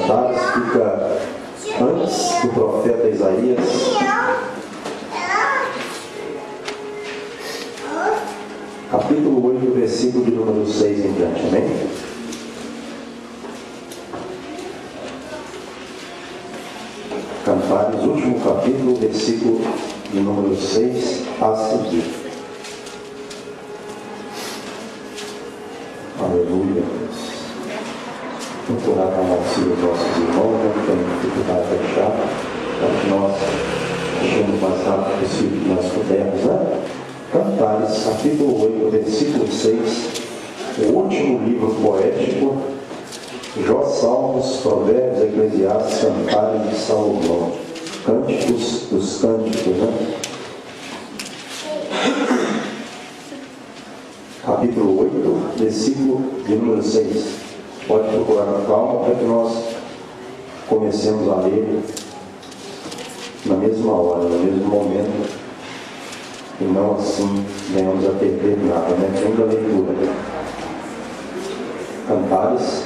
Cantares fica antes do profeta Isaías, capítulo 8, versículo de número 6 em diante, amém? Cantares, último capítulo, versículo de número 6 a seguir. Aleluia. Procurar com o auxílio dos nossos irmãos, não tem dificuldade de achar, para que nós achemos mais rápido possível que nós pudermos, né? Cantares, capítulo 8, versículo 6, o último livro poético, Jó, Salmos, Provérbios, Eclesiastes, Cantares de Salomão, Cânticos dos Cânticos, né? Capítulo 8, versículo de número 6. Pode procurar com calma para que nós comecemos a ler na mesma hora, no mesmo momento, e não assim venhamos a perder nada, né? Vem da leitura. Cantares,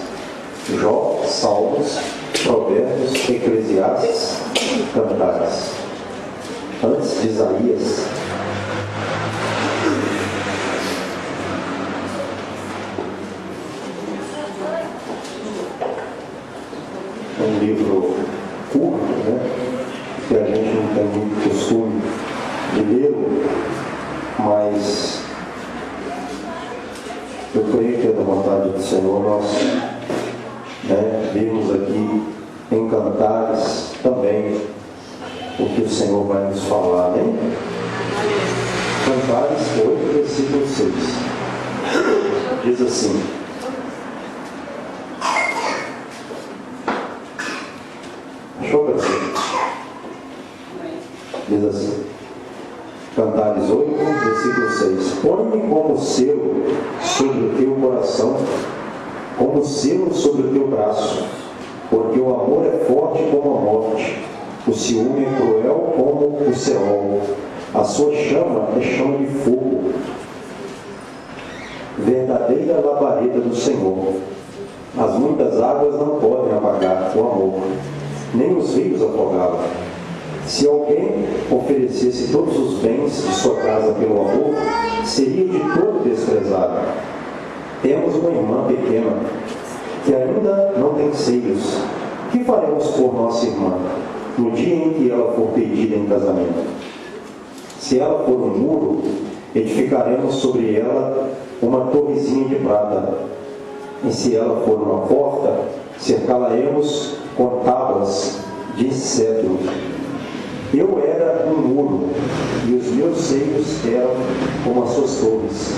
Jó, Salmos, Provérbios, Eclesiastes, Cantares. Antes de Isaías, um livro curto, né? Que a gente não tem muito costume de lê-lo, mas eu creio que é da vontade do Senhor nós vimos aqui em Cantares também o que o Senhor vai nos falar, né? Cantares 8, versículo 6 diz assim: achou para você? Diz assim, Cantares 8, versículo 6: põe-me como selo sobre o teu coração, como selo sobre o teu braço, porque o amor é forte como a morte, o ciúme é cruel como o Seol, a sua chama é chama de fogo, verdadeira labareda do Senhor. As muitas águas não podem apagar o amor, nem os rios afogá-la. Se alguém oferecesse todos os bens de sua casa pelo amor, seria de todo desprezado. Temos uma irmã pequena, que ainda não tem seios. Que faremos por nossa irmã, no dia em que ela for pedida em casamento? Se ela for um muro, edificaremos sobre ela uma torrezinha de prata. E se ela for uma porta, cercá-la-emos com tábuas de cedro. Eu era um muro, e os meus seios eram como as suas torres.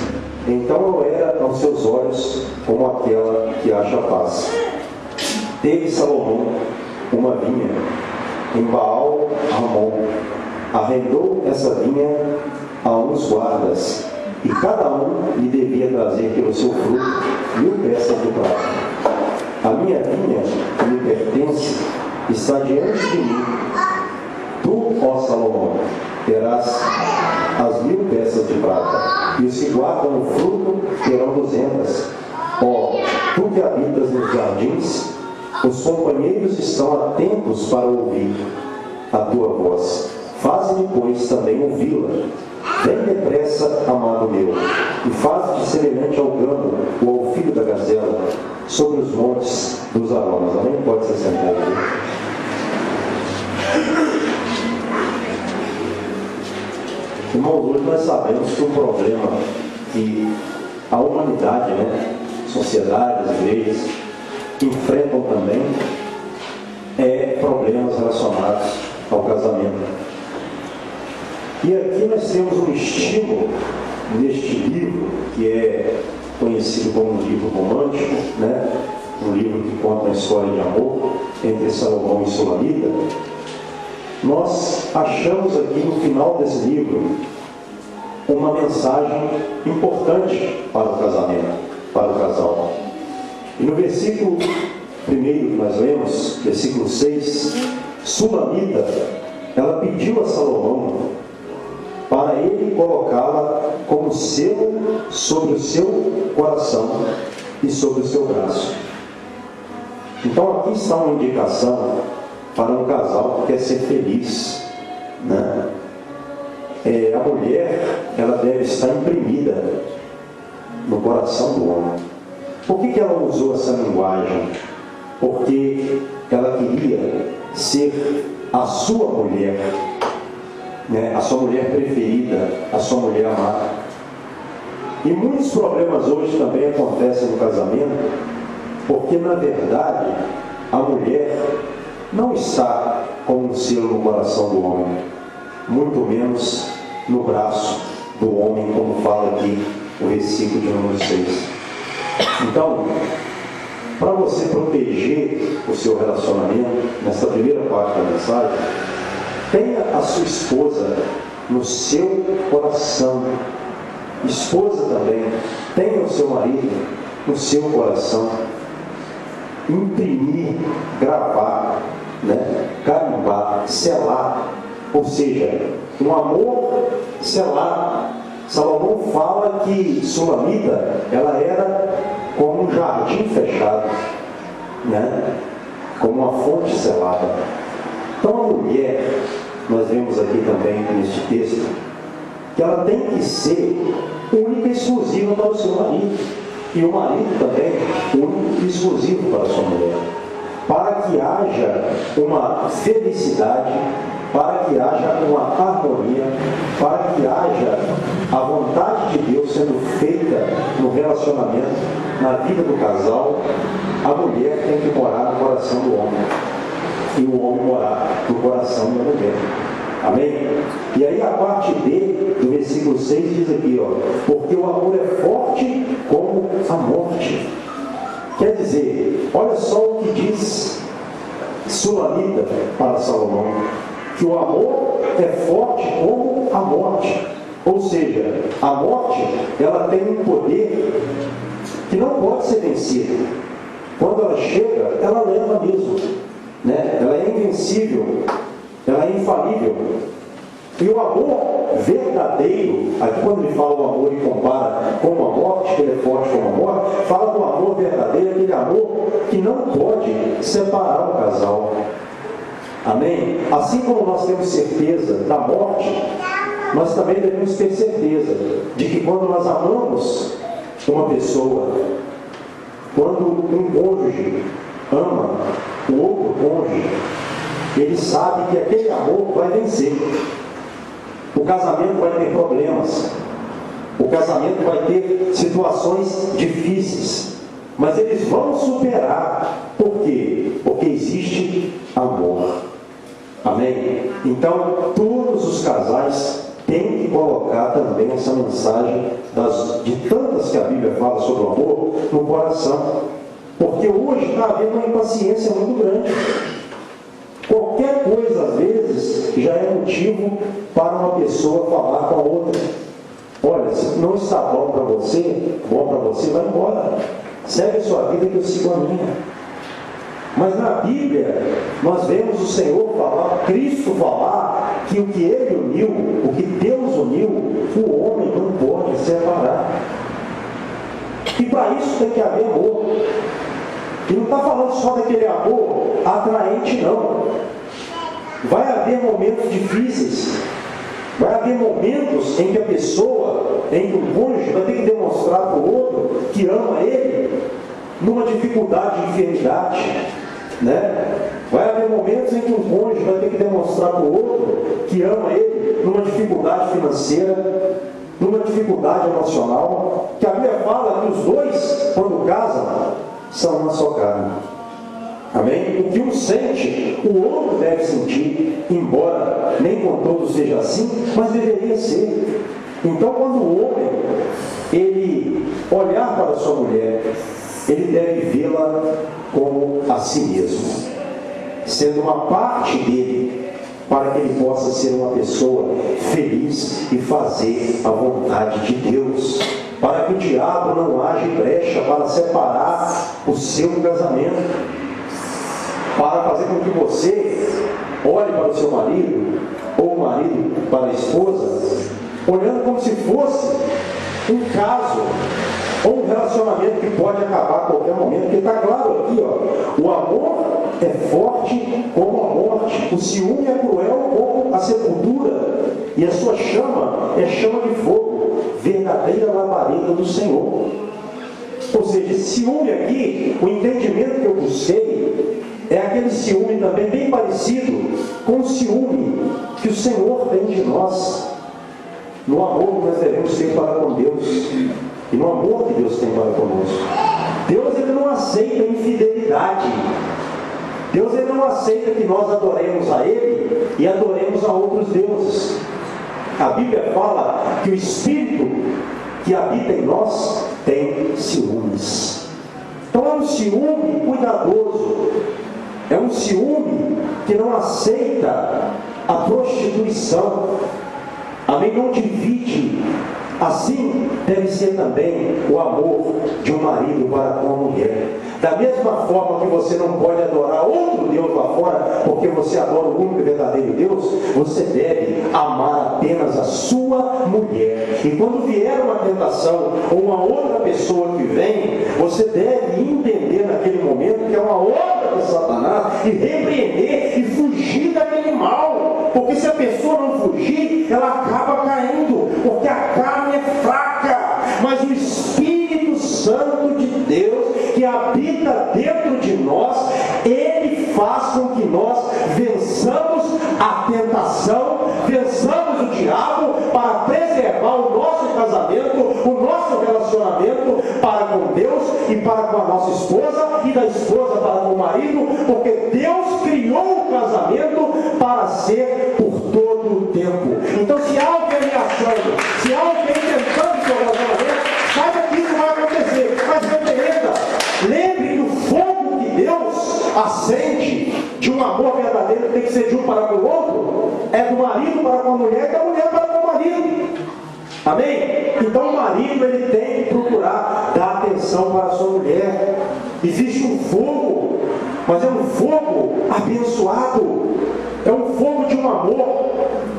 Então eu era aos seus olhos como aquela que acha paz. Teve Salomão uma vinha em Baal-Ramon. Arrendou essa vinha a uns guardas, e cada um lhe devia trazer pelo seu fruto 1000 peças de prata. A minha vinha, que me pertence, está diante de mim. Tu, ó Salomão, terás as 1000 peças de prata, e os que guardam o fruto terão 200. Ó, tu que habitas nos jardins, os companheiros estão atentos para ouvir a tua voz. Faze-me, pois, também ouvi-la. Vem depressa, amado meu, e faze-te semelhante ao gamo ou ao filho da gazela, sobre os montes dos aromas. Amém? Pode ser sentado aqui. Irmãos, hoje nós sabemos que o problema que a humanidade, sociedade, as igrejas, enfrentam também é problemas relacionados ao casamento. E aqui nós temos um estímulo neste livro, que é conhecido como um livro romântico, um livro que conta uma história de amor entre Salomão e Sulamita. Nós achamos aqui no final desse livro uma mensagem importante para o casamento, para o casal. E no versículo 1 que nós lemos, versículo 6, Sulamita, ela pediu a Salomão para ele colocá-la como selo sobre o seu coração e sobre o seu braço. Então aqui está uma indicação para um casal que quer ser feliz, né? A mulher, ela deve estar imprimida no coração do homem. Por que ela usou essa linguagem? Porque ela queria ser a sua mulher, né? A sua mulher preferida, a sua mulher amada. E muitos problemas hoje também acontecem no casamento, porque na verdade a mulher não está com um selo no coração do homem, muito menos no braço do homem, como fala aqui o versículo de número 6. Então, para você proteger o seu relacionamento, nessa primeira parte da mensagem, tenha a sua esposa no seu coração. Esposa também, tenha o seu marido no seu coração. Imprimir, gravar, né? Carimbar, selar, ou seja, um amor selado. Salomão fala que Sulamita, ela era como um jardim fechado, né? Como uma fonte selada. Então a mulher, nós vemos aqui também neste texto, que ela tem que ser única e exclusiva para o seu marido. E o marido também, único e exclusivo para a sua mulher. Para que haja uma felicidade, para que haja uma harmonia, para que haja a vontade de Deus sendo feita no relacionamento, na vida do casal, a mulher tem que morar no coração do homem. E o homem morar no coração da mulher. Amém? E aí a parte D do versículo 6 diz aqui, ó, porque o amor é forte como a morte. Quer dizer, olha só o que diz Sulamita para Salomão, que o amor é forte como a morte. Ou seja, a morte, ela tem um poder que não pode ser vencido. Quando ela chega, ela leva mesmo, né? Ela é invencível, ela é infalível. E o amor verdadeiro, aqui quando ele fala do amor e compara com a morte, que ele é forte como a morte, fala do amor verdadeiro, aquele amor que não pode separar o casal. Amém? Assim como nós temos certeza da morte, nós também devemos ter certeza de que quando nós amamos uma pessoa, quando um cônjuge ama o outro cônjuge, ele sabe que aquele amor vai vencer. O casamento vai ter problemas, o casamento vai ter situações difíceis, mas eles vão superar. Por quê? Porque existe amor. Amém? Então, todos os casais têm que colocar também essa mensagem de tantas que a Bíblia fala sobre o amor no coração. Porque hoje está havendo uma impaciência muito grande. Qualquer coisa, às vezes, já é motivo para uma pessoa falar com a outra. Olha, se não está bom para você, vai embora. Segue a sua vida que eu sigo a minha. Mas na Bíblia, nós vemos o Senhor falar, Cristo falar, que o que Ele uniu, o que Deus uniu, o homem não pode separar. E para isso tem que haver amor. E não está falando só daquele amor atraente, não. Vai haver momentos difíceis. Vai haver momentos em que a pessoa, em que o cônjuge vai ter que demonstrar para o outro que ama ele numa dificuldade de enfermidade, né? Vai haver momentos em que um cônjuge vai ter que demonstrar para o outro que ama ele numa dificuldade financeira, numa dificuldade emocional, que a Bíblia fala que os dois, quando casam, são uma só carne. Amém? O que um sente, o outro deve sentir, embora nem com todos seja assim, mas deveria ser. Então, quando o homem, ele olhar para a sua mulher, ele deve vê-la como a si mesmo, sendo uma parte dele, para que ele possa ser uma pessoa feliz e fazer a vontade de Deus, para que o diabo não haja brecha para separar o seu casamento, para fazer com que você olhe para o seu marido, ou o marido para a esposa, olhando como se fosse um caso ou um relacionamento que pode acabar a qualquer momento, porque está claro aqui, ó, o amor é forte como a morte, o ciúme é cruel como a sepultura, e a sua chama é chama de fogo, verdadeira labareda do Senhor. Ou seja, esse ciúme aqui, o entendimento que eu busquei, é aquele ciúme também bem parecido com o ciúme que o Senhor tem de nós, no amor que nós devemos ter para com Deus, e no amor que Deus tem para conosco. Deus, ele não aceita infidelidade. Deus, ele não aceita que nós adoremos a Ele e adoremos a outros deuses. A Bíblia fala que o Espírito que habita em nós tem ciúmes. Então é um ciúme cuidadoso, é um ciúme que não aceita a prostituição. Amém? Não divide. Assim deve ser também o amor de um marido para com a mulher. Da mesma forma que você não pode adorar outro Deus lá fora, porque você adora o único e verdadeiro Deus, você deve amar apenas a sua mulher. E quando vier uma tentação ou uma outra pessoa que vem, você deve entender naquele momento que é uma obra de Satanás e repreender e fugir daquele mal. Porque se a pessoa não fugir, ela acaba caindo, porque a carne é fraca, mas o Espírito Santo de Deus que habita dentro de nós, ele faz com que nós vençamos a tentação, vençamos o diabo para preservar o nosso casamento, o nosso relacionamento para com Deus e para com a nossa esposa, e da esposa para com o marido, porque Deus criou o casamento para ser por todo o tempo. Então, se há alguém ameaçando, se há alguém tentando o seu relacionamento, saiba que isso vai acontecer, mas repreenda. Lembre que o fogo que Deus acende de um amor verdadeiro tem que ser de um para com o outro, é do marido para com a mulher e da mulher para com o marido. Amém? Então o marido, ele tem que procurar dar atenção para a sua mulher. Existe um fogo, mas é um fogo abençoado, é um fogo de um amor,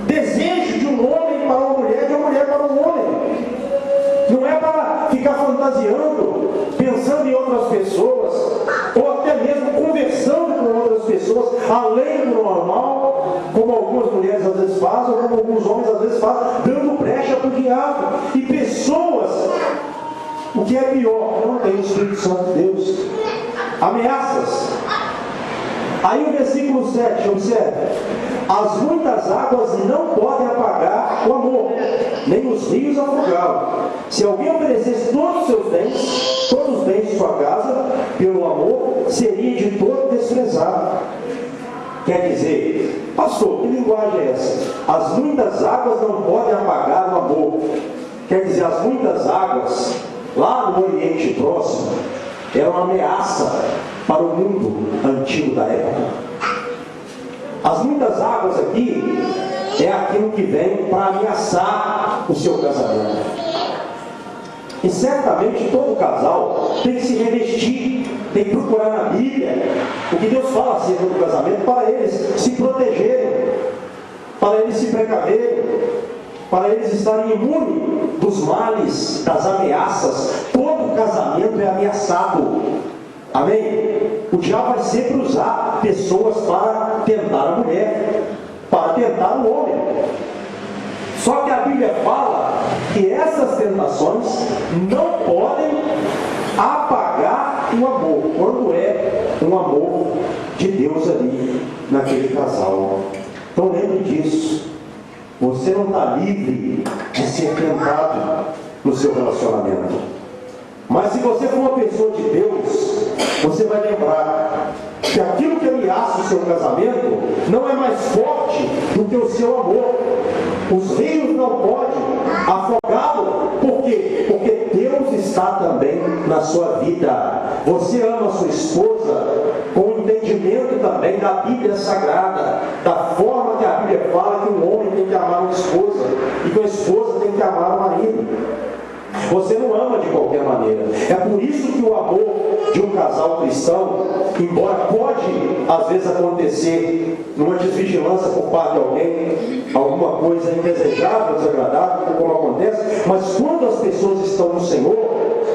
desejo de um homem para uma mulher, de uma mulher para um homem. Não é para ficar fantasiando, pensando em outras pessoas, ou até mesmo conversando com outras pessoas, além do normal, como algumas mulheres às vezes fazem, ou como alguns homens às vezes fazem, dando brecha para o diabo. E pessoas, o que é pior, não tem o Espírito Santo de Deus. Ameaças. Aí o versículo 7, observe: as muitas águas não podem apagar o amor, nem os rios afogá-lo. Se alguém oferecesse todos os seus bens, todos os bens de sua casa, pelo amor, seria de todo desprezado. Quer dizer, pastor, que linguagem é essa? As muitas águas não podem apagar o amor. Quer dizer, as muitas águas, lá no Oriente Próximo, era uma ameaça para o mundo antigo da época. As muitas águas aqui é aquilo que vem para ameaçar o seu casamento. E certamente todo casal tem que se revestir, tem que procurar na Bíblia o que Deus fala acerca do casamento, para eles se protegerem, para eles se precaverem, para eles estarem imunes dos males, das ameaças. Todo casamento é ameaçado. Amém? O diabo vai sempre usar pessoas para tentar a mulher, para tentar o homem. Só que a Bíblia fala que essas tentações não podem apagar o amor, quando é um amor de Deus ali naquele casal. Então lembre disso. Você não está livre de ser tentado no seu relacionamento. Mas se você for uma pessoa de Deus, você vai lembrar que aquilo que ameaça o seu casamento não é mais forte do que o seu amor. Os rios não podem afogá-lo. Por quê? Porque Deus está também na sua vida. Você ama a sua esposa com o entendimento também da Bíblia Sagrada, da forma que a Bíblia fala que um homem tem que amar uma esposa e que a esposa tem que amar o marido. Você não ama de qualquer maneira. É por isso que o amor de um casal cristão, embora pode às vezes acontecer numa desvigilância por parte de alguém, alguma coisa indesejável, desagradável, como acontece, mas quando as pessoas estão no Senhor,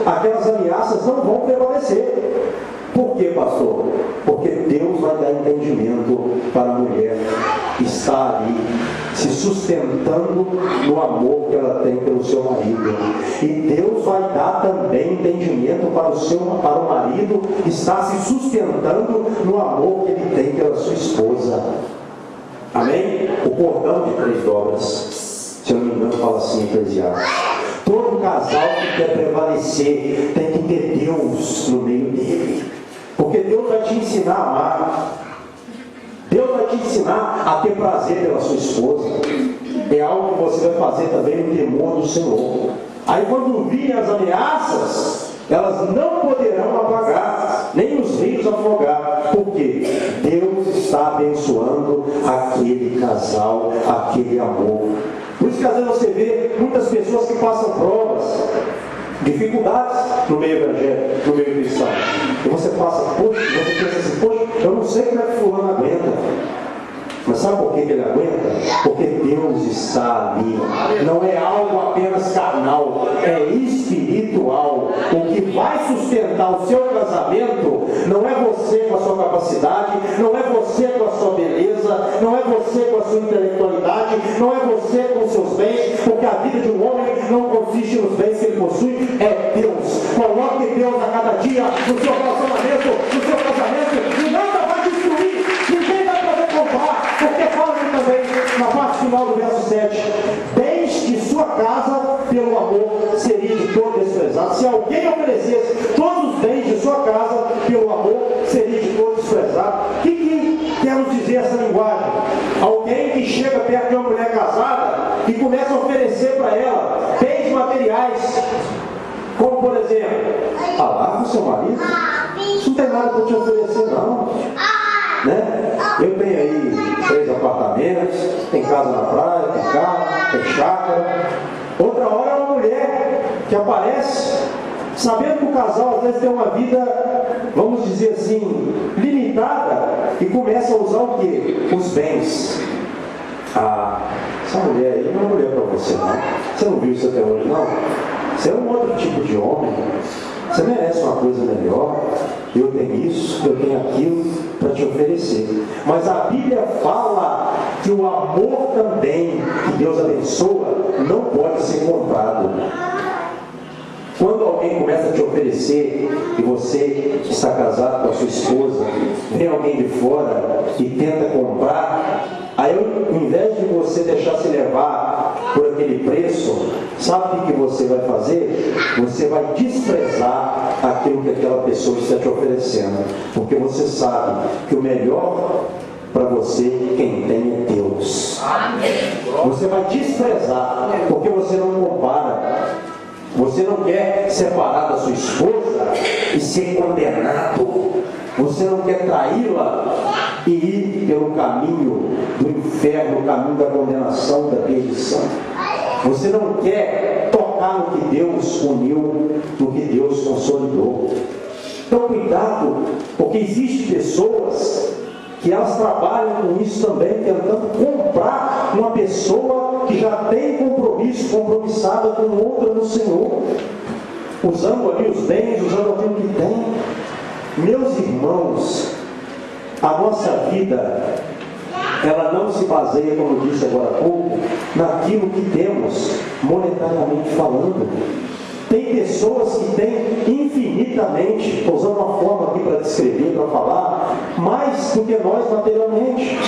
aquelas ameaças não vão prevalecer. Por quê, pastor? Porque Deus vai dar entendimento para a mulher estar ali, se sustentando no amor que ela tem pelo seu marido. E Deus vai dar também entendimento para o marido estar se sustentando no amor que ele tem pela sua esposa. Amém? O cordão de 3 dobras, se eu não me engano, fala assim em Eclesiastes. Todo casal que quer prevalecer tem que ter Deus no meio dele. Porque Deus vai te ensinar a amar. Deus vai te ensinar a ter prazer pela sua esposa. É algo que você vai fazer também no temor do Senhor. Aí quando virem as ameaças, elas não poderão apagar, nem os rios afogar. Porque Deus está abençoando aquele casal, aquele amor. Por isso que às vezes você vê muitas pessoas que passam provas, dificuldades no meio evangélico, no meio cristão. E você passa, poxa, você pensa assim, poxa, eu não sei como é que fulano aguenta. Mas sabe por que ele aguenta? Porque Deus está ali. Não é algo apenas carnal, é espiritual. O que vai sustentar o seu casamento não é você com a sua capacidade, não é você com a sua beleza, não é você com a sua intelectualidade, não é você com os seus bens, porque a vida de um homem não consiste nos bens que ele possui, é Deus. Coloque Deus a cada dia no seu relacionamento, no seu casamento, e nada vai destruir, ninguém vai poder comprar. Porque fala aqui também, na parte final do verso 7, bens de sua casa, pelo amor, seria de todo desprezado. Se alguém oferecesse todos os bens de sua casa, pelo amor, seria de todo desprezado. O que quer nos dizer essa linguagem? Alguém que chega perto de uma mulher casada e começa a oferecer para ela bens materiais, como por exemplo, larga o seu marido, isso não tem nada para te oferecer não. Né? Eu tenho aí 3 apartamentos, tem casa na praia, tem carro, tem chácara. Outra hora é uma mulher que aparece, sabendo que o casal às vezes tem uma vida, vamos dizer assim, limitada, e começa a usar o quê? Os bens. Essa mulher aí não é uma mulher para você não. Você não viu isso até hoje não? Você é um outro tipo de homem. Você merece uma coisa melhor. Eu tenho isso, eu tenho aquilo para te oferecer. Mas a Bíblia fala que o amor também, que Deus abençoa, não pode ser comprado. Quando alguém começa a te oferecer, e você está casado com a sua esposa, vem alguém de fora e tenta comprar, aí ao invés de você deixar se levar por aquele preço, sabe o que você vai fazer? Você vai desprezar aquilo que aquela pessoa está te oferecendo, porque você sabe que o melhor para você, quem tem é Deus. Você vai desprezar, porque você não compara. Você não quer separar da sua esposa e ser condenado. Você não quer traí-la e ir pelo caminho do inferno, o caminho da condenação, da perdição. Você não quer tocar no que Deus uniu, no que Deus consolidou. Então cuidado, porque existem pessoas que elas trabalham com isso também, tentando comprar uma pessoa que já tem compromisso, compromissada com outra no Senhor, usando ali os bens, usando aquilo que tem. Meus irmãos, a nossa vida, ela não se baseia, como eu disse agora há pouco, naquilo que temos, monetariamente falando. Tem pessoas que têm infinitamente, estou usando uma forma aqui para descrever, para falar, mais do que nós materialmente.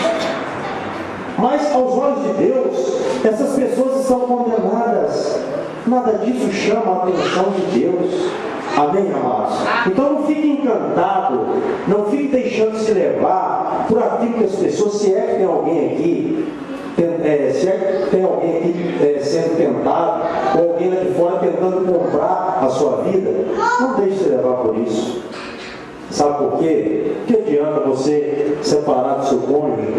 Mas aos olhos de Deus, essas pessoas estão condenadas. Nada disso chama a atenção de Deus. Amém, amados? Então não fique encantado, não fique deixando se levar por aquilo que as pessoas, se é que tem alguém aqui, se é que tem alguém aqui sendo tentado, ou alguém lá de fora tentando comprar a sua vida, não deixe se levar por isso. Sabe por quê? Que adianta você separar do seu cônjuge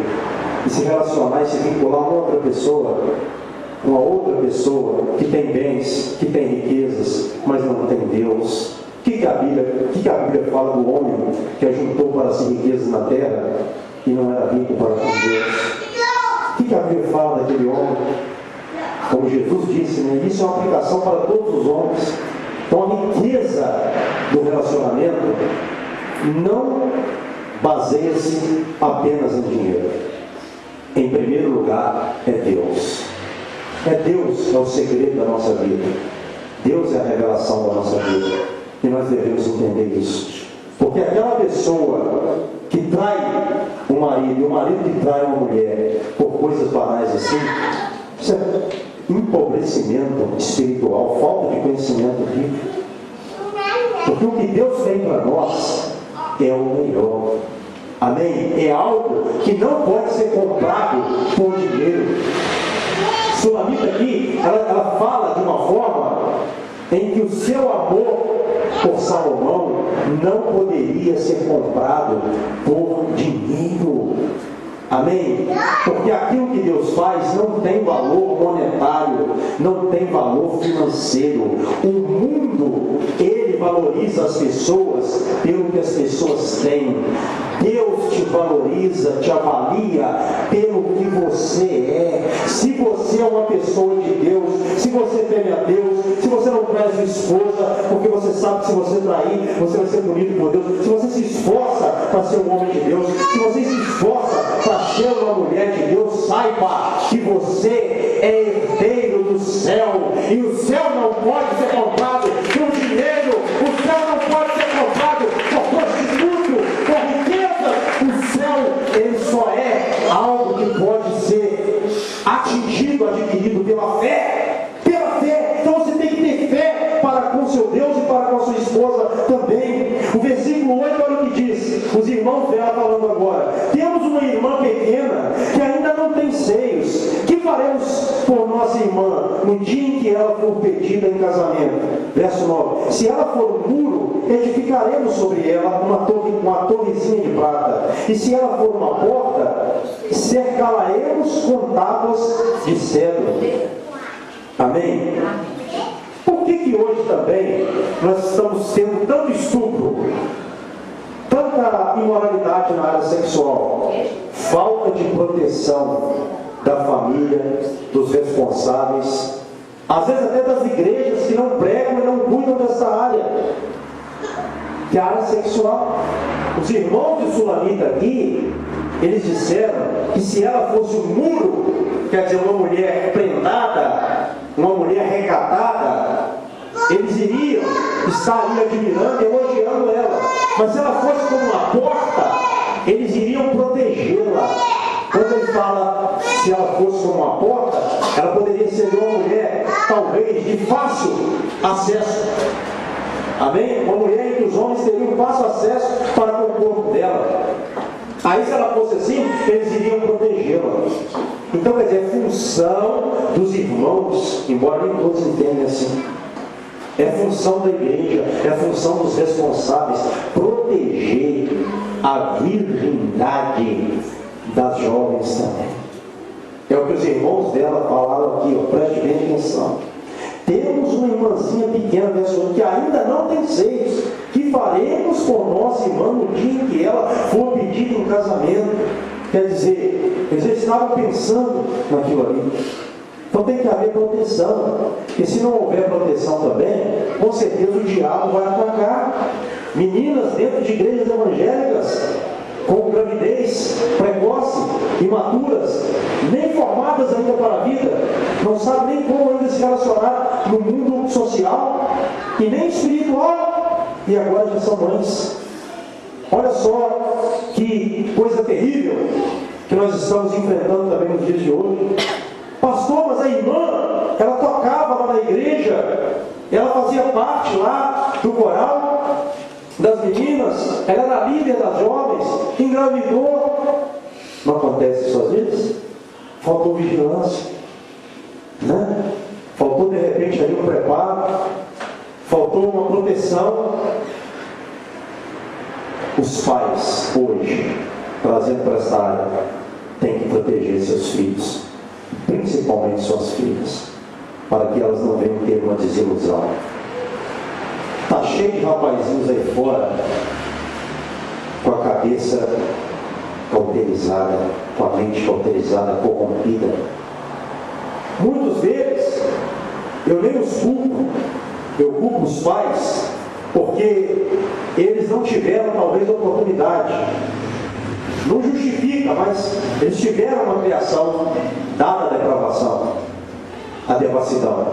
e se relacionar e se vincular a uma outra pessoa que tem bens, que tem riquezas, mas não tem Deus? O que a Bíblia fala do homem que ajuntou para si riquezas na terra e não era rico para com Deus? O que a Bíblia fala daquele homem? Como Jesus disse, né? Isso é uma aplicação para todos os homens. Então a riqueza do relacionamento não baseia-se apenas em dinheiro. Em primeiro lugar, é Deus. É Deus, é o segredo da nossa vida. Deus é a revelação da nossa vida. E nós devemos entender isso. Porque aquela pessoa que trai o marido, e o marido que trai uma mulher por coisas banais assim, isso é empobrecimento espiritual, falta de conhecimento bíblico. Porque o que Deus tem para nós é o melhor. Amém? É algo que não pode ser comprado por dinheiro. Sulamita aqui, ela fala de uma forma em que o seu amor por Salomão não poderia ser comprado por dinheiro. Amém? Porque aquilo que Deus faz não tem valor monetário, não tem valor financeiro. O mundo, ele valoriza as pessoas pelo que as pessoas têm. Deus te valoriza, te avalia pelo que você é. Se você é uma pessoa de Deus, se você teme a Deus, se você não traz sua esposa, porque você sabe que se você trair, você vai ser punido por Deus. Se você se esforça para ser um homem de Deus, se você se esforça para ser uma mulher de Deus, saiba que você é herdeiro do céu. E o céu não pode ser comprado por dinheiro. O céu não pode ser comprado por prostituto, por riqueza. O céu, ele só é algo que pode ser atingido, adquirido pela fé. Pela fé. Então você tem que ter fé para com seu Deus e para com a sua esposa também. O versículo 8, olha o que diz. Os irmãos dela falando agora. Temos uma irmã pequena que ainda não tem seios. Que faremos por nossa irmã no dia em que ela for pedida em casamento? Verso 9. Se ela for um muro, edificaremos sobre ela uma torrezinha de prata. E se ela for uma porta, cercá-la-emos com tábuas de cedro. Amém? Por que hoje também nós estamos tendo tanto estupro, tanta imoralidade na área sexual? Falta de proteção da família, dos responsáveis, às vezes até das igrejas que não pregam e não cuidam dessa área, que é a área sexual. Os irmãos de Sulamita aqui, eles disseram que se ela fosse um muro, quer dizer, uma mulher prendada, uma mulher recatada, eles iriam estar ali admirando e elogiando ela. Mas se ela fosse como uma porta, eles iriam protegê-la. Quando ele fala, se ela fosse como uma porta, ela poderia ser uma mulher, talvez, de fácil acesso. Amém? Uma mulher em que os homens teriam fácil acesso para com o corpo dela. Aí, se ela fosse assim, eles iriam protegê-la. Então, quer dizer, é função dos irmãos, embora nem todos entendem assim, é função da igreja, é função dos responsáveis, proteger a virgindade das jovens também. É o que os irmãos dela falaram aqui, ó, preste bem atenção. Temos uma irmãzinha pequena, verso 1, que ainda não tem seios. Que faremos por nossa irmã no dia em que ela for pedida em casamento? Quer dizer, eles estavam pensando naquilo ali. Então tem que haver proteção. Porque se não houver proteção também, com certeza o diabo vai atacar. Meninas dentro de igrejas evangélicas, com gravidez precoce, imaturas, nem formadas ainda para a vida, não sabem nem como ainda se relacionar no mundo social e nem espiritual, e agora já são mães. Olha só que coisa terrível que nós estamos enfrentando também nos dias de hoje. Pastor, mas a irmã, ela tocava lá na igreja, ela fazia parte lá do coral das meninas, ela era a líder das jovens, engravidou. Não acontece isso às vezes? Faltou vigilância, né? Faltou de repente ali um preparo, faltou uma proteção. Os pais hoje, trazendo para essa área, têm que proteger seus filhos, principalmente suas filhas, para que elas não venham ter uma desilusão. Está cheio de rapazinhos aí fora com a cabeça cauterizada, com a mente cauterizada, corrompida. Muitos deles, eu nem os culpo, Eu culpo os pais porque eles não tiveram talvez oportunidade. Não justifica, mas eles tiveram uma criação dada a depravação, a devassidão.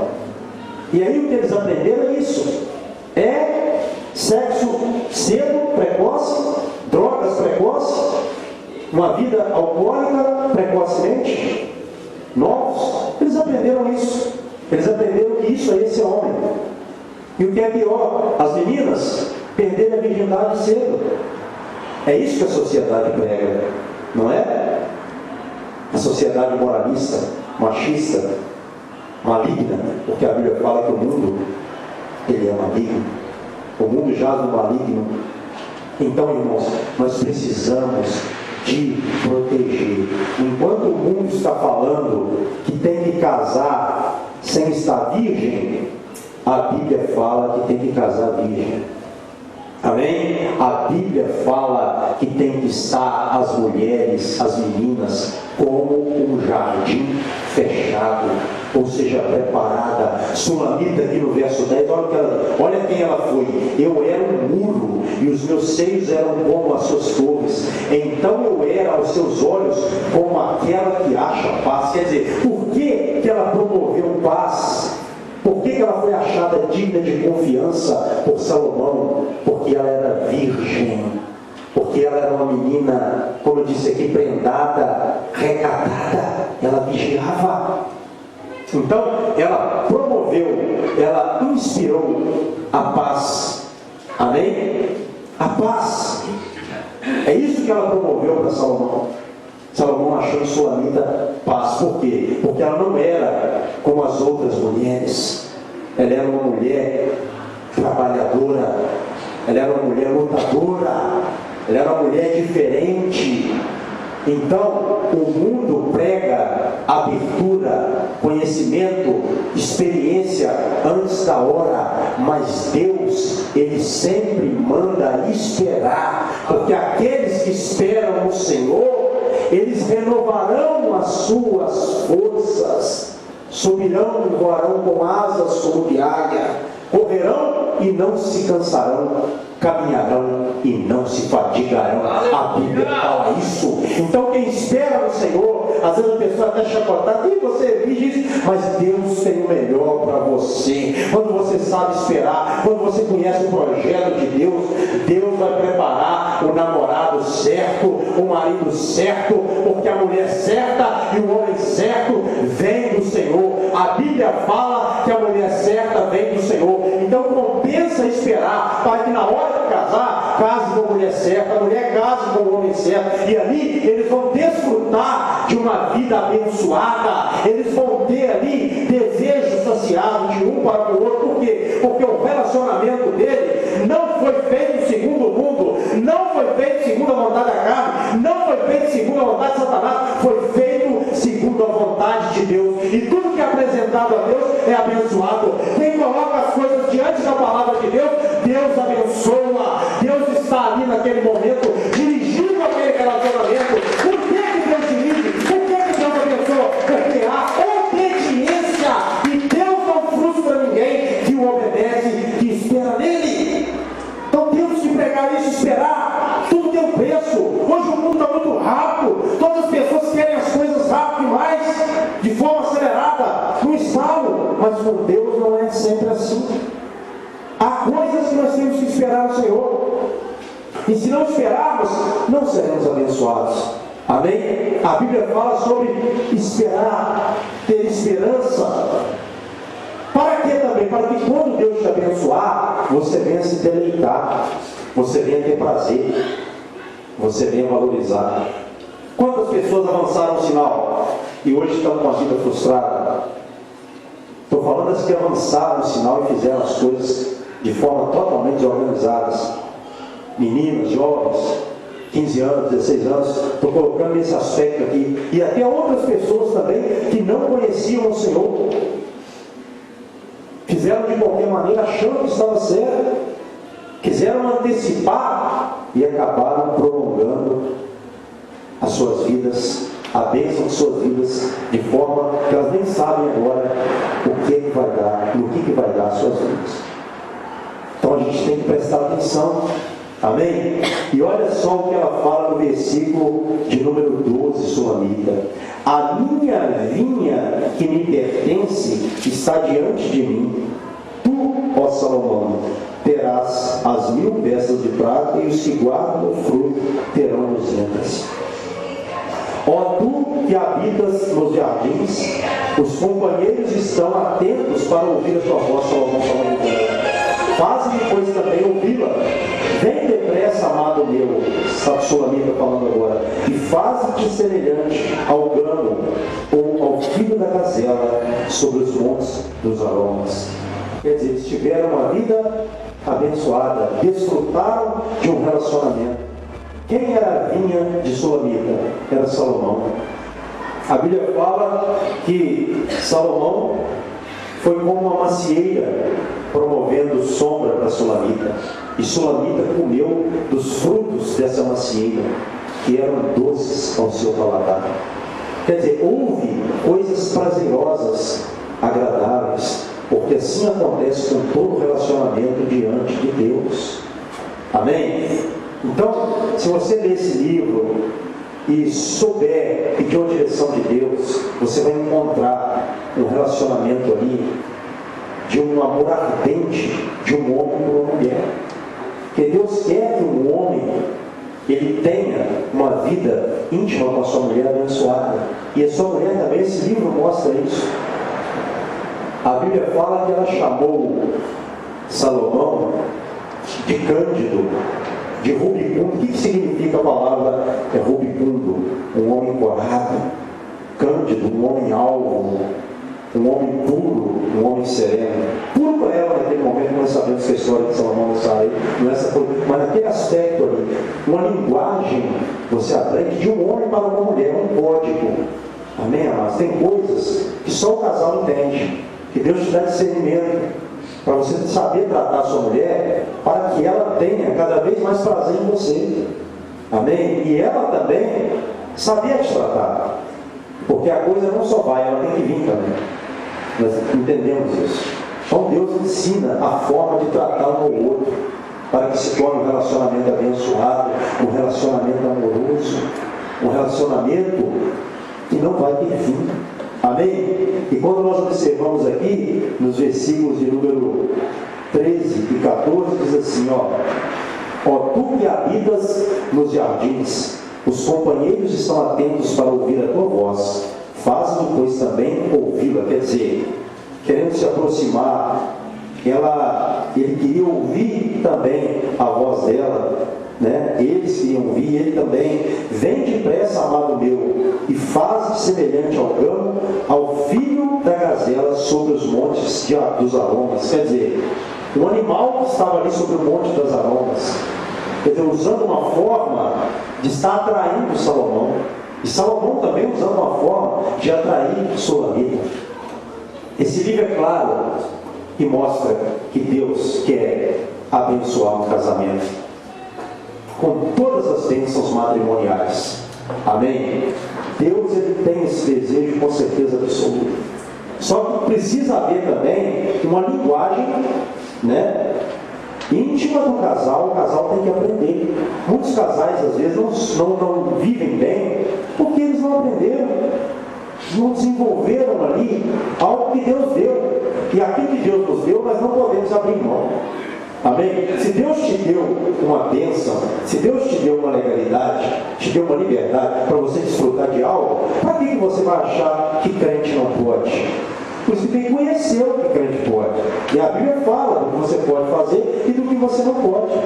E aí o que eles aprenderam é isso: é sexo cedo, precoce, drogas precoces, uma vida alcoólica precocemente, novos. Eles aprenderam isso. Eles aprenderam que isso aí é ser homem. E o que é pior, as meninas perderam a virgindade cedo. É isso que a sociedade prega, não é? A sociedade moralista, machista, maligna, porque a Bíblia fala que o mundo, ele é maligno. O mundo jaz no maligno. Então, irmãos, nós precisamos de proteger. Enquanto o mundo está falando que tem que casar sem estar virgem, a Bíblia fala que tem que casar virgem. Amém? A Bíblia fala que tem que estar as mulheres, as meninas, como um jardim fechado, ou seja, preparada. Sulamita, aqui no verso 10, olha quem ela foi. Eu era um muro, e os meus seios eram como as suas torres. Então eu era aos seus olhos como aquela que acha paz. Quer dizer, por que ela promoveu paz? Por que ela foi achada digna de confiança por Salomão? Porque ela era virgem, porque ela era uma menina, como eu disse aqui, prendada, recatada, ela vigiava. Então, ela promoveu, ela inspirou a paz. Amém? A paz. É isso que ela promoveu para Salomão. Salomão achou em Sulamita paz. Por quê? Porque ela não era como as outras mulheres. Ela era uma mulher trabalhadora. Ela era uma mulher lutadora. Ela era uma mulher diferente. Então, o mundo prega abertura, conhecimento, experiência antes da hora, mas Deus, Ele sempre manda esperar, porque aqueles que esperam no Senhor, eles renovarão as suas forças, subirão e voarão com asas como de águia, correrão e não se cansarão, caminharão e não se fadigarão. A Bíblia fala isso. Então quem espera no Senhor, às vezes a pessoa até chacotada, e você diz, mas Deus tem o melhor para você. Quando você sabe esperar, quando você conhece o projeto de Deus, Deus vai preparar o namorado certo, o marido certo, porque a mulher certa e o homem certo vem do Senhor. A Bíblia fala que a mulher certa vem do Senhor. Então compensa esperar para que na hora de casar, case com a mulher certa, a mulher case com o homem certo, e ali eles vão desfrutar de uma vida abençoada. Eles vão ter ali desejo saciado de um para o outro. Por quê? Porque o relacionamento dele não foi feito segundo o mundo, não foi feito segundo a vontade da carne, não foi feito segundo a vontade de Satanás, foi feito segundo a vontade de Deus. E tudo que é apresentado a Deus é abençoado. Quem coloca as coisas diante da palavra de Deus, Deus abençoa. Deus está ali naquele momento, dirigindo aquele relacionamento. Por que Deus dirige? Por que Deus abençoa? Porque há obediência, e Deus não frustra ninguém que o obedece, que espera nele. Então temos que pregar isso, esperar. Tudo tem um preço. Hoje o mundo está muito rápido, todas as pessoas querem as coisas rápido demais, de forma acelerada, no estalo. Mas com Deus não é sempre assim. Há coisas que nós temos que esperar no Senhor, e se não esperarmos, não seremos abençoados. Amém? A Bíblia fala sobre esperar, ter esperança. Para que também? Para que quando Deus te abençoar, você venha se deleitar, você venha ter prazer, você venha valorizar. Quantas pessoas avançaram o sinal e hoje estão com a vida frustrada? Estou falando das que avançaram o sinal e fizeram as coisas de forma totalmente desorganizadas. Meninas, jovens, 15 anos, 16 anos, estou colocando esse aspecto aqui. E até outras pessoas também que não conheciam o Senhor, fizeram de qualquer maneira, achando que estava certo, quiseram antecipar e acabaram prolongando as suas vidas, a bênção de suas vidas, de forma que elas nem sabem agora o que vai dar, no que vai dar as suas vidas. gente tem que prestar atenção. Amém? E olha só o que ela fala no versículo de número 12, Sulamita. A minha vinha que me pertence está diante de mim. Tu, ó Salomão, terás as 1000 peças de prata, e os que guardam o fruto terão 200. Ó tu que habitas nos jardins, os companheiros estão atentos para ouvir a tua voz, Salomão falando. Faze-me, pois, também ouvi-la. Vem depressa, amado meu, está Sulamita falando agora, e faze-te semelhante ao gamo ou ao filho da gazela sobre os montes dos aromas. Quer dizer, eles tiveram uma vida abençoada, desfrutaram de um relacionamento. Quem era a vinha de Sulamita? Era Salomão. A Bíblia fala que Salomão foi como uma macieira promovendo sombra para Sulamita. E Sulamita comeu dos frutos dessa macieira, que eram doces ao seu paladar. Quer dizer, houve coisas prazerosas, agradáveis, porque assim acontece com todo relacionamento diante de Deus. Amém? Então, se você ler esse livro e souber pedir uma direção de Deus, você vai encontrar um relacionamento ali de um amor ardente de um homem por uma mulher. Porque Deus quer que um homem ele tenha uma vida íntima com a sua mulher abençoada. E a sua mulher também, esse livro mostra isso. A Bíblia fala que ela chamou Salomão de Cândido, de rubicundo. O que significa a palavra rubicundo? Um homem corado. Cândido, um homem alvo, um homem puro, um homem sereno. Puro para ela naquele momento, nós sabemos que a história de Salomão não é essa coisa, mas naquele aspecto ali, uma linguagem, você aprende de um homem para uma mulher, um código. Amém, amados? Tem coisas que só o casal entende, que Deus te dá discernimento para você saber tratar a sua mulher, para que ela tenha cada vez mais prazer em você. Amém? E ela também saber te tratar, porque a coisa não só vai, ela tem que vir também. Nós entendemos isso. Então Deus ensina a forma de tratar um ao outro, para que se torne um relacionamento abençoado, um relacionamento amoroso, um relacionamento que não vai ter fim. Amém? E quando nós observamos aqui, nos versículos de número 13 e 14, diz assim, ó tu que habitas nos jardins, os companheiros estão atentos para ouvir a tua voz. Faz-me, pois, também ouvi-la. Quer dizer, querendo se aproximar, ele queria ouvir também a voz dela, né? Eles queriam ouvir, ele também. Vem depressa, amado meu, e faz-te semelhante ao gamo, ao filho da gazela sobre os montes dos aromas. Quer dizer, um animal que estava ali sobre o monte das aromas, quer dizer, usando uma forma de estar atraindo Salomão. E Salomão também usando uma forma de atrair Sulamita. Esse livro é claro e mostra que Deus quer abençoar um casamento com todas as bênçãos matrimoniais. Amém? Deus ele tem esse desejo com certeza absoluta. Só que precisa haver também uma linguagem, né, íntima do casal. O casal tem que aprender. Muitos casais às vezes não vivem bem porque eles não aprenderam, não desenvolveram ali algo que Deus deu. E aquilo que Deus nos deu, nós não podemos abrir mão. Amém? Se Deus te deu uma bênção, se Deus te deu uma legalidade, te deu uma liberdade para você desfrutar de algo, para que você vai achar que crente não pode? Você tem que conhecer o que crente pode. E a Bíblia fala do que você pode fazer e do que você não pode.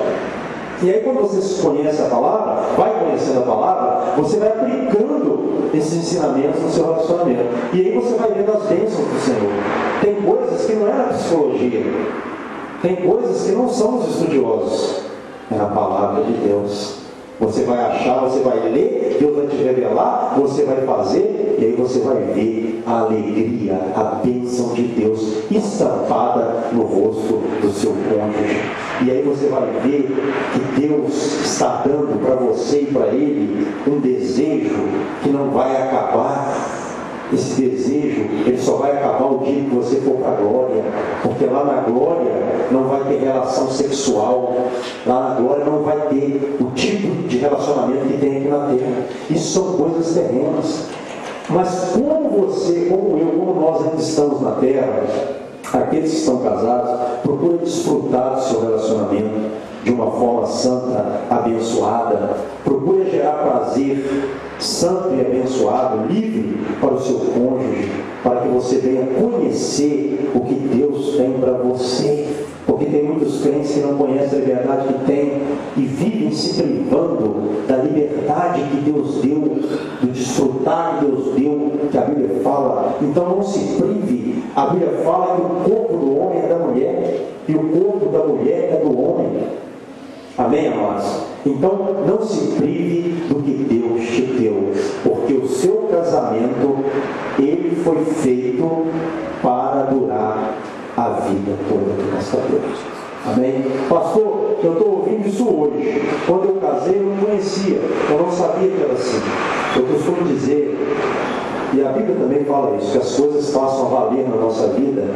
E aí quando você conhece a palavra, vai conhecendo a palavra, você vai aplicando esses ensinamentos no seu relacionamento. E aí você vai vendo as bênçãos do Senhor. Tem coisas que não é na psicologia. Tem coisas que não são os estudiosos. É na palavra de Deus. Você vai achar, você vai ler, Deus vai te revelar, você vai fazer, e aí você vai ver a alegria, a bênção de Deus estampada no rosto do seu cônjuge. E aí você vai ver que Deus está dando para você e para ele um desejo que não vai acabar. esse desejo, ele só vai acabar o dia que você for para a glória, porque lá na glória não vai ter relação sexual, lá na glória não vai ter o tipo de relacionamento que tem aqui na terra. Isso são coisas terrenas. Mas como você, como eu, como nós ainda estamos na terra, aqueles que estão casados, procurem desfrutar do seu relacionamento de uma forma santa, abençoada. Procure gerar prazer santo e abençoado, livre para o seu cônjuge, para que você venha conhecer o que Deus tem para você. Porque tem muitos crentes que não conhecem a liberdade que tem e vivem se privando da liberdade que Deus deu, do desfrutar que Deus deu, que a Bíblia fala. Então não se prive. A Bíblia fala que o corpo do homem é da mulher e o corpo da mulher é do homem. Amém, amados? Então não se prive do que Deus te deu, porque o seu casamento, ele foi feito para durar a vida toda que nós sabemos. Amém? Pastor, eu estou ouvindo isso hoje. Quando eu casei, eu não conhecia, eu não sabia que era assim. Eu costumo dizer, e a Bíblia também fala isso, que as coisas passam a valer na nossa vida,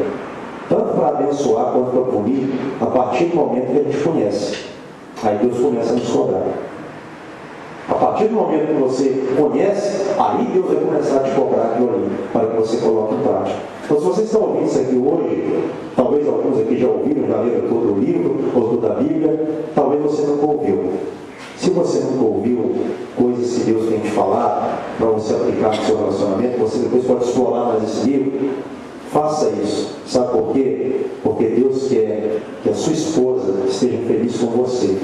tanto para abençoar quanto para punir, a partir do momento que a gente conhece. Aí Deus começa a nos cobrar. A partir do momento que você conhece, aí Deus vai começar a te cobrar aquilo ali, para que você coloque em prática. Então, se vocês estão ouvindo isso aqui hoje, talvez alguns aqui já ouviram, já leram todo o livro, ou toda a Bíblia, talvez você nunca ouviu. Se você nunca ouviu coisas que Deus tem te falar, para você aplicar no seu relacionamento, você depois pode explorar mais esse livro, faça isso. Sabe por quê? Porque Deus quer que a sua esposa esteja feliz com você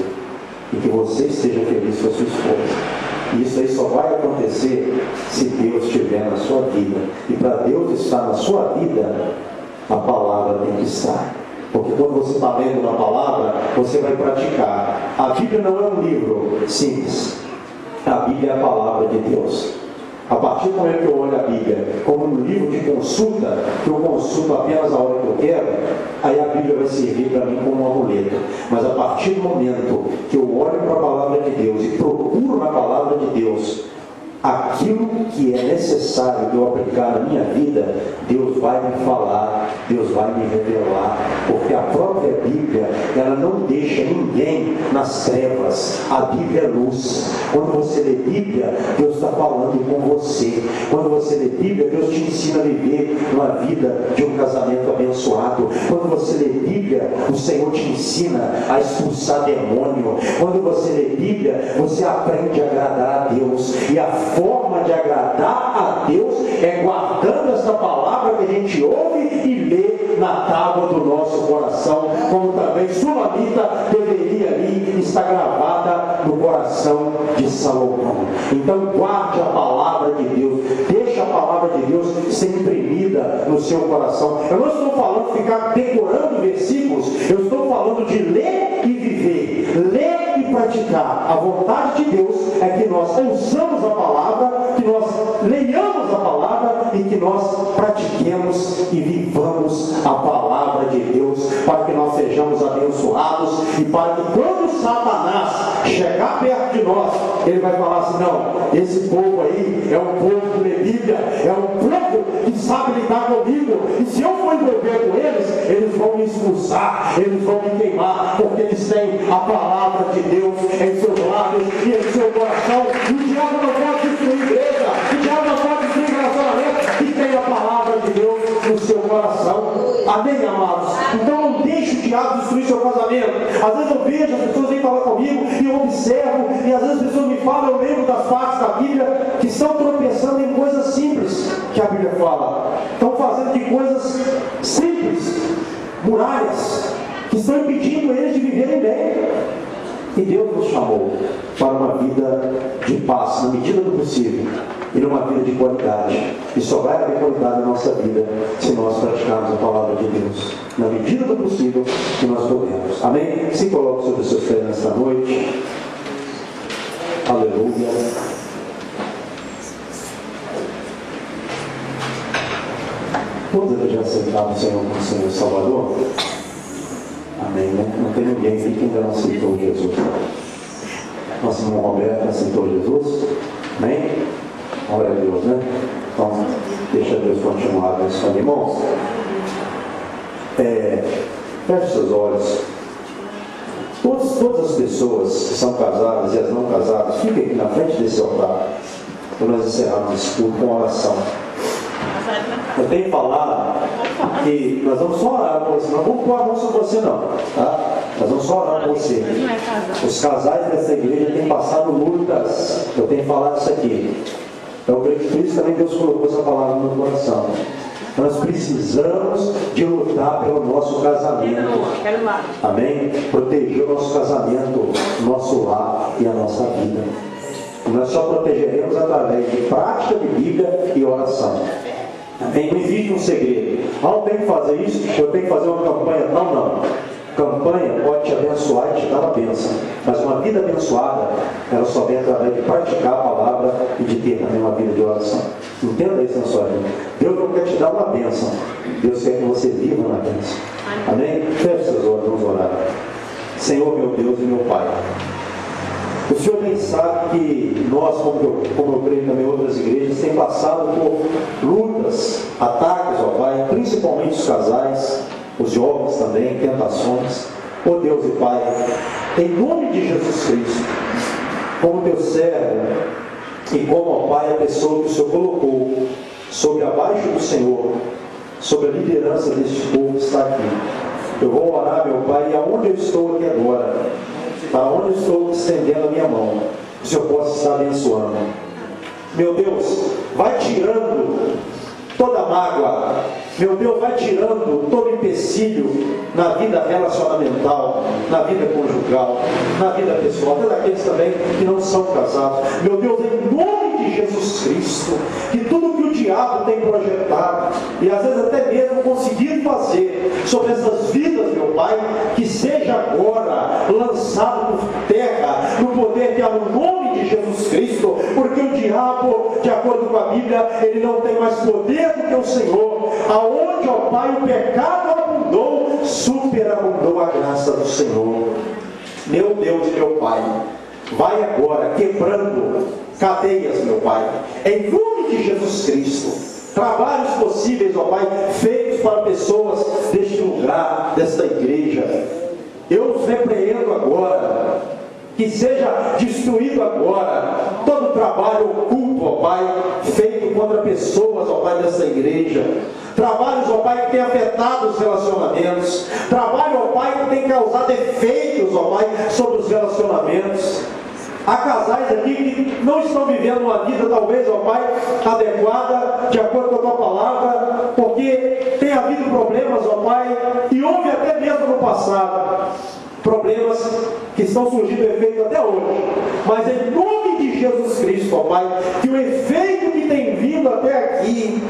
e que você esteja feliz com a sua esposa. E isso aí só vai acontecer se Deus estiver na sua vida. E para Deus estar na sua vida, a palavra tem que estar. Porque quando você está lendo na palavra, você vai praticar. A Bíblia não é um livro simples. A Bíblia é a palavra de Deus. A partir do momento que eu olho a Bíblia como um livro de consulta, que eu consulto apenas a hora que eu quero, aí a Bíblia vai servir para mim como um amuleto. Mas a partir do momento que eu olho para a palavra de Deus e procuro na palavra de Deus aquilo que é necessário de eu aplicar na minha vida, Deus vai me falar, Deus vai me revelar, porque a própria Bíblia, ela não deixa ninguém nas trevas. A Bíblia é luz. Quando você lê Bíblia, Deus está falando com você. Quando você lê Bíblia, Deus te ensina a viver uma vida de um casamento abençoado. Quando você lê Bíblia, o Senhor te ensina a expulsar demônio. Quando você lê Bíblia, você aprende a agradar a Deus. E a forma de agradar a Deus é guardando essa palavra que a gente ouve e lê na tábua do nosso coração, como também Sulamita deveria ali estar gravada no coração de Salomão. Então guarde a palavra de Deus, deixe a palavra de Deus ser imprimida no seu coração. Eu não estou falando de ficar decorando versículos, eu estou falando de ler e viver, ler e praticar. A vontade de Deus é que nós ouçamos a palavra, que nós leiamos a palavra e que nós pratiquemos e vivamos a palavra de Deus, para que nós sejamos abençoados e para que quando Satanás chegar perto de nós, ele vai falar assim: não, esse povo aí é um povo que lê Bíblia, é um povo que sabe lidar comigo, e se eu for envolver com eles, eles vão me expulsar, eles vão me queimar, porque eles têm a palavra de Deus em seus lábios e em seu coração. E o diabo não pode destruir a igreja, o diabo não pode destruir relacionamento que tem a palavra de Deus no seu coração. Amém, amados? Então não deixe o diabo destruir seu casamento. Às vezes eu vejo as pessoas vêm falar comigo e eu observo, e às vezes as pessoas me falam, eu lembro das partes da Bíblia que estão tropeçando em coisas simples que a Bíblia fala. Estão fazendo de coisas simples, muralhas, que estão impedindo eles de viverem bem. E Deus nos chamou para uma vida de paz, na medida do possível, e numa vida de qualidade. E só vai haver qualidade na nossa vida se nós praticarmos a palavra de Deus, na medida do possível que nós podemos. Amém? Se coloque sobre os seus pés nesta noite. Aleluia. Todos já aceitaram o Senhor como Senhor e Salvador? Amém, né? Não tem ninguém aqui que ainda não aceitou Jesus. Nosso irmão Roberto aceitou Jesus. Amém? Glória a Deus, né? Então, deixa Deus continuar abençoando. Irmãos, feche seus olhos. Todas as pessoas que são casadas e as não casadas, fiquem aqui na frente desse altar, para nós encerrarmos esse culto com oração. Eu tenho falado que nós vamos só orar por você, não vamos pôr a mão sobre você não, tá? Nós vamos só orar por você. Os casais dessa igreja têm passado lutas. Eu tenho falado isso aqui. Eu creio que por isso também Deus colocou essa palavra no meu coração. Nós precisamos de lutar pelo nosso casamento. Amém? Proteger o nosso casamento, nosso lar e a nossa vida. E nós só protegeremos através de prática de Bíblia e oração. Amém? Não existe um segredo. Eu tenho que fazer isso, eu tenho que fazer uma campanha. Não. Campanha pode te abençoar e te dar uma bênção. Mas uma vida abençoada, ela só vem através de praticar a palavra e de ter também uma vida de oração. Entenda isso na sua vida. Deus não quer te dar uma bênção. Deus quer que você viva na bênção. Amém? Feche seus olhos, vamos orar. Senhor, meu Deus e meu Pai, o Senhor bem sabe que nós, como eu creio também outras igrejas, tem passado por lutas, ataques, ó Pai, principalmente os casais, os jovens também, tentações. Ó Deus e Pai, em nome de Jesus Cristo, como teu servo e como, ó Pai, a pessoa que o Senhor colocou sobre abaixo do Senhor, sobre a liderança deste povo que está aqui, eu vou orar, meu Pai, e aonde eu estou aqui agora, para onde eu estou estendendo a minha mão, que o Senhor possa estar abençoando. Meu Deus, vai tirando toda mágoa. Meu Deus, vai tirando todo empecilho na vida relacionamental, na vida conjugal, na vida pessoal, até daqueles também que não são casados. Meu Deus, em nome de Jesus Cristo, que tudo que o diabo tem projetado, e às vezes até mesmo conseguido fazer sobre essas vidas, meu Pai, que seja agora lançado por terra, no poder que há no nome de Jesus Cristo, porque o diabo, de acordo com a Bíblia, ele não tem mais poder do que o Senhor. Aonde, ó Pai, o pecado abundou, superabundou a graça do Senhor. Meu Deus e meu Pai, vai agora quebrando cadeias, meu Pai, em nome de Jesus Cristo. Trabalhos possíveis, ó Pai, feitos para pessoas deste lugar, desta igreja. Eu os repreendo agora. Que seja destruído agora todo trabalho oculto, ó Pai, feito contra pessoas, ó Pai, dessa igreja. Trabalhos, ó Pai, que tem afetado os relacionamentos. Trabalho, ó Pai, que tem causado efeitos, ó Pai, sobre os relacionamentos. Há casais aqui que não estão vivendo uma vida, talvez, ó Pai, adequada, de acordo com a Tua palavra, porque tem havido problemas, ó Pai, e houve até mesmo no passado problemas que estão surgindo efeito até hoje. Mas em nome de Jesus Cristo, ó Pai, que o efeito que tem vindo até aqui,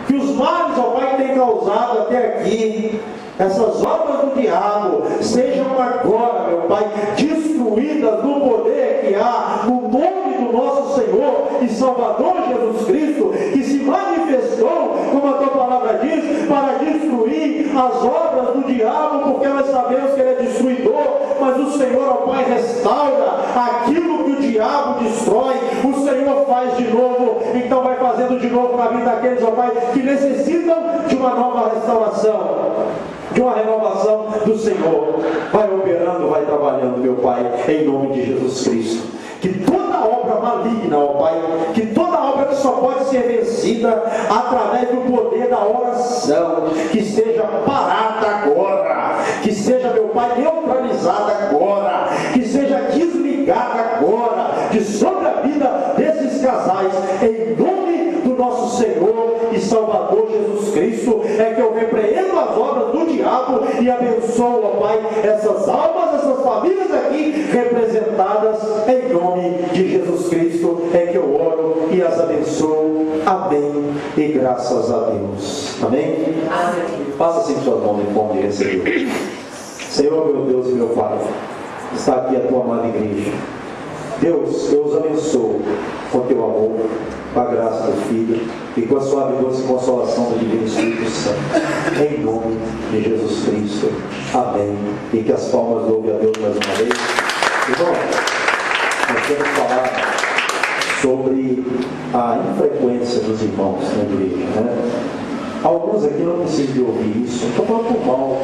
que os males, ó Pai, que tem causado até aqui, essas obras do diabo sejam agora, meu Pai, destruídas no poder que há no nome do nosso Senhor e Salvador Jesus Cristo, que se manifestou, como a Tua palavra diz, para destruir as obras do diabo, porque nós sabemos que ele é destruidor, mas o Senhor, ó Pai, restaura aquilo que o diabo destrói, o Senhor faz de novo. Então vai fazendo de novo na vida daqueles, ó Pai, que necessitam de uma nova restauração, de uma renovação do Senhor. Vai operando, vai trabalhando, meu Pai, em nome de Jesus Cristo. Que toda obra maligna, ó Pai, que toda obra que só pode ser vencida através do poder da oração, que seja parada agora, que seja, meu Pai, neutralizada agora, que seja desligada agora de sobre a vida desses casais, em nome do nosso Senhor e Salvador Jesus Cristo. É que eu repreendo as obras do diabo e abençoo, ó Pai, essas almas, essas famílias aqui representadas, em nome de Jesus Cristo. É que eu oro e as abençoo. Amém e graças a Deus. Amém? Amém. Faça assim suas mãos em forma de receber. Senhor, meu Deus e meu Pai, está aqui a Tua amada igreja. Deus, eu os abençoo com Teu amor, com a graça do Filho e com a suave doce consolação do Divino Espírito Santo, em nome de Jesus Cristo. Amém. E que as palmas louvem a Deus mais uma vez. Irmão, nós temos falado sobre a infrequência dos irmãos na igreja, né? Alguns aqui não precisam de ouvir isso. Estou falando por mal.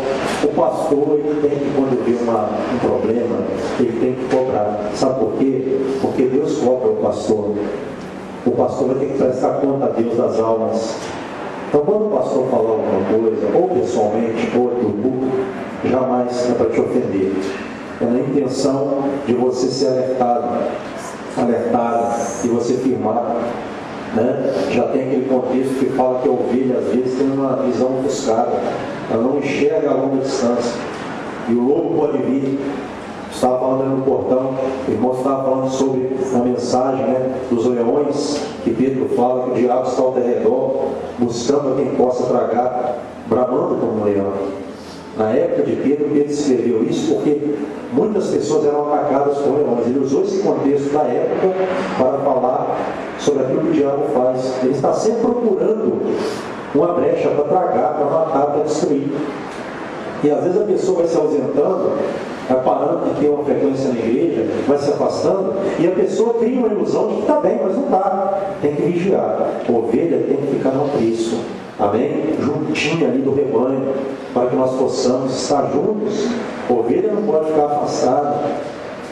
O pastor, ele tem que, quando vê um problema, ele tem que cobrar. Sabe por quê? Porque Deus cobra o pastor. O pastor vai ter que prestar conta a Deus das almas. Então, quando o pastor falar alguma coisa, ou pessoalmente, ou do grupo, jamais é para te ofender. É na intenção de você ser alertado, e você firmar. Né? Já tem aquele contexto que fala que a ovelha às vezes tem uma visão ofuscada, ela não enxerga a longa distância, e o lobo pode vir. Estava falando no portão, o irmão estava falando sobre a mensagem, né, dos leões, que Pedro fala que o diabo está ao redor, buscando a quem possa tragar, bramando como um leão. Na época de Pedro escreveu isso porque muitas pessoas eram atacadas por leões. Ele usou esse contexto da época para falar sobre aquilo que o diabo faz. Ele está sempre procurando uma brecha para tragar, para matar, para destruir. E às vezes a pessoa vai se ausentando, vai parando de ter uma frequência na igreja, vai se afastando, e a pessoa cria uma ilusão de que está bem, mas não está. Tem que vigiar. A ovelha tem que ficar no aprisco. Amém? Juntinha ali do rebanho, para que nós possamos estar juntos. A ovelha não pode ficar afastada.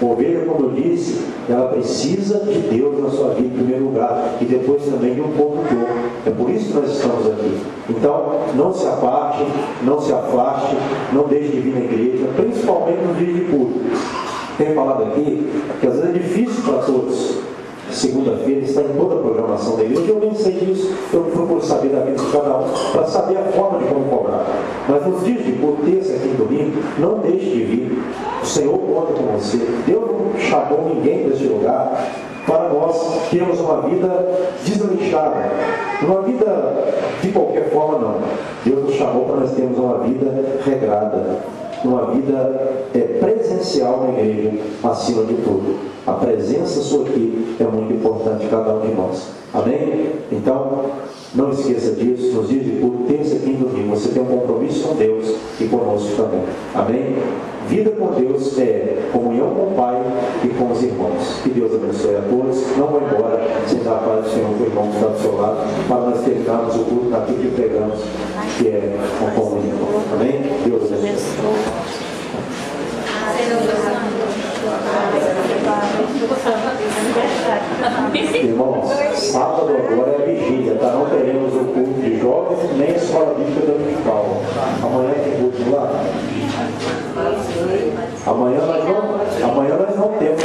A ovelha, como eu disse, ela precisa de Deus na sua vida em primeiro lugar, e depois também de um condutor. É por isso que nós estamos aqui. Então, não se aparte, não se afaste, não deixe de vir na igreja, principalmente no dia de culto. Tenho falado aqui que às vezes é difícil para todos. Segunda-feira está em toda a programação da igreja. Eu nem sei disso, eu procuro saber da vida de cada um, para saber a forma de como cobrar. Mas nos dias de culto, terça, quinta e domingo, não deixe de vir. O Senhor conta com você. Deus não chamou ninguém para este lugar para nós termos uma vida desleixada, uma vida de qualquer forma, não. Deus nos chamou para nós termos uma vida regrada, uma vida presencial na igreja, acima de tudo. A presença sua aqui é muito importante, cada um de nós. Amém? Então, não esqueça disso. Nos dias de culto, terça, quinta e domingo, você tem um compromisso com Deus e conosco também. Amém? Vida com Deus é comunhão com o Pai e com os irmãos. Que Deus abençoe a todos. Não vá embora sem dar a paz do Senhor para o irmão que está do seu lado, para nós terminarmos o culto naquilo que pregamos, que é a comunhão. Amém? Deus abençoe. Irmãos, sábado agora é a vigília, tá? Não teremos o culto de jovens nem a escola bíblica dominical. Amanhã tem culto lá? Amanhã nós não temos